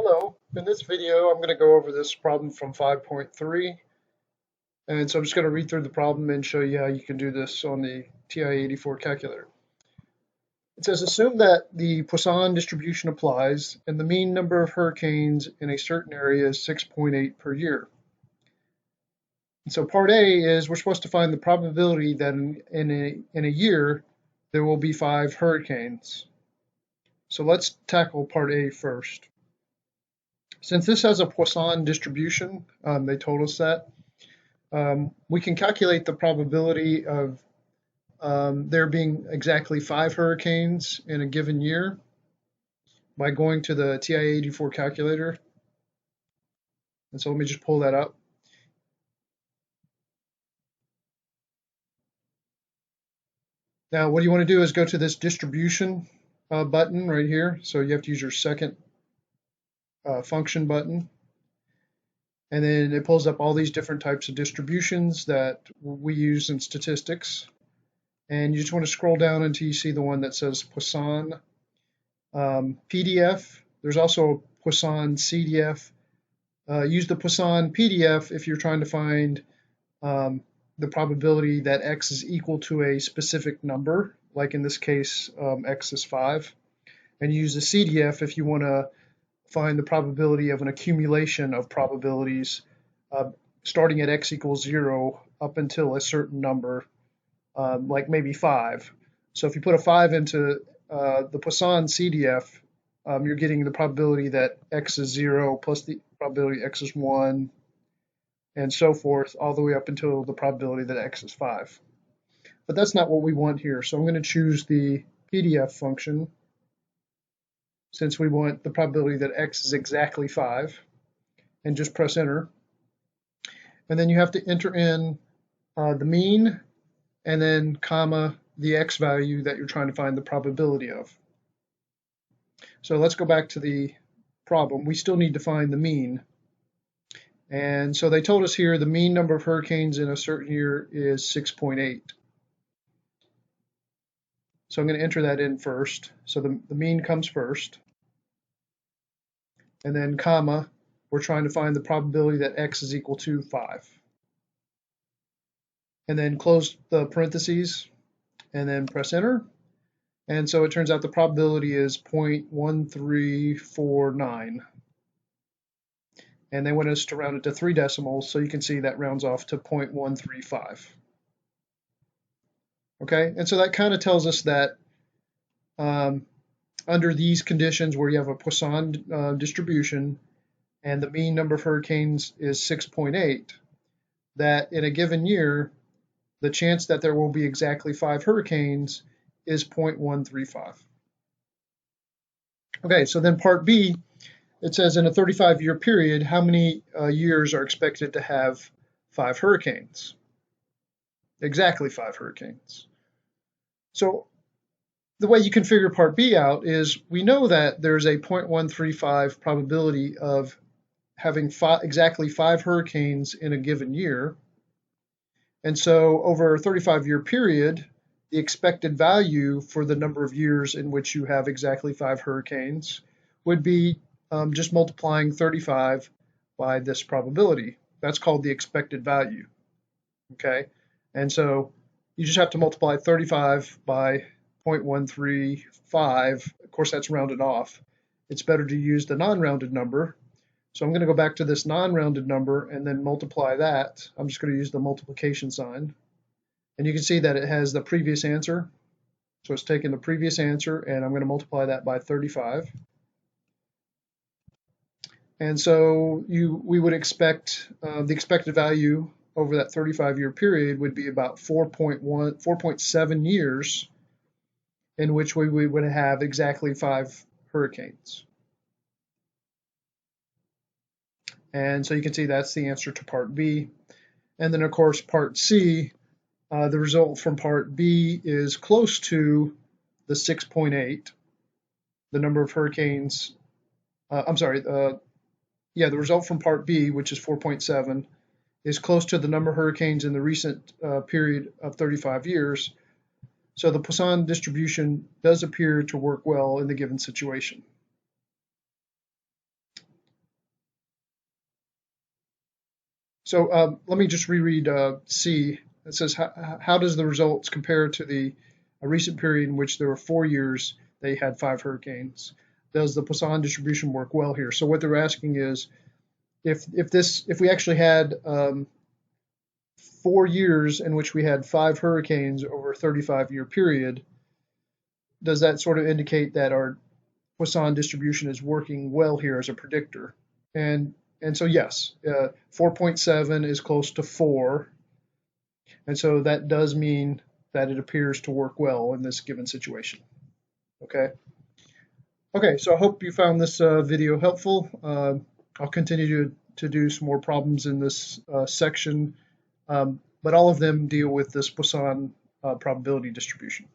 Hello, in this video I'm going to go over this problem from 5.3, and so I'm just going to read through the problem and show you how you can do this on the TI-84 calculator. It says assume that the Poisson distribution applies and the mean number of hurricanes in a certain area is 6.8 per year. And so part A is we're supposed to find the probability that in a year there will be 5 hurricanes. So let's tackle part A first. Since this has a Poisson distribution, they told us that, we can calculate the probability of there being exactly 5 hurricanes in a given year by going to the TI-84 calculator. And so let me just pull that up. Now what you want to do is go to this distribution button right here. So you have to use your second function button. And then it pulls up all these different types of distributions that we use in statistics. And you just want to scroll down until you see the one that says Poisson PDF. There's also a Poisson CDF. Use the Poisson PDF if you're trying to find the probability that x is equal to a specific number, like in this case x is 5. And use the CDF if you want to find the probability of an accumulation of probabilities starting at x equals 0 up until a certain number, like maybe 5. So if you put a 5 into the Poisson CDF, you're getting the probability that x is 0 plus the probability x is 1, and so forth, all the way up until the probability that x is 5. But that's not what we want here, so I'm going to choose the PDF function since we want the probability that x is exactly 5, and just press enter. And then you have to enter in the mean and then comma the x value that you're trying to find the probability of. So let's go back to the problem. We still need to find the mean. And so they told us here the mean number of hurricanes in a certain year is 6.8. So I'm going to enter that in first. So the mean comes first. And then comma, we're trying to find the probability that x is equal to 5. And then close the parentheses and then press enter. And so it turns out the probability is 0.1349. And they want us to round it to 3 decimals, so you can see that rounds off to 0.135. Okay, and so that kind of tells us that under these conditions where you have a Poisson distribution and the mean number of hurricanes is 6.8, that in a given year, the chance that there will be exactly 5 hurricanes is 0.135. Okay, so then part B, it says in a 35-year period, how many years are expected to have 5 hurricanes? Exactly 5 hurricanes. So the way you can figure part B out is we know that there's a 0.135 probability of having exactly 5 hurricanes in a given year. And so over a 35-year period, the expected value for the number of years in which you have exactly 5 hurricanes would be just multiplying 35 by this probability. That's called the expected value. Okay, and so you just have to multiply 35 by 0.135. Of course, that's rounded off. It's better to use the non-rounded number. So I'm going to go back to this non-rounded number and then multiply that. I'm just going to use the multiplication sign. And you can see that it has the previous answer. So it's taking the previous answer, and I'm going to multiply that by 35. And so we would expect the expected value over that 35-year period would be about 4.7 years in which we would have exactly 5 hurricanes. And so you can see that's the answer to part B. And then, of course, part C, the result from part B is close to the 6.8, the number of hurricanes. The result from part B, which is 4.7, is close to the number of hurricanes in the recent period of 35 years. So the Poisson distribution does appear to work well in the given situation. So let me just reread C. It says, how does the results compare to a recent period in which there were 4 years they had 5 hurricanes? Does the Poisson distribution work well here? So what they're asking is, if we actually had 4 years in which we had 5 hurricanes over a 35-year period, does that sort of indicate that our Poisson distribution is working well here as a predictor? And so yes, 4.7 is close to 4, and so that does mean that it appears to work well in this given situation. Okay, so I hope you found this video helpful. I'll continue to do some more problems in this section, but all of them deal with this Poisson probability distribution.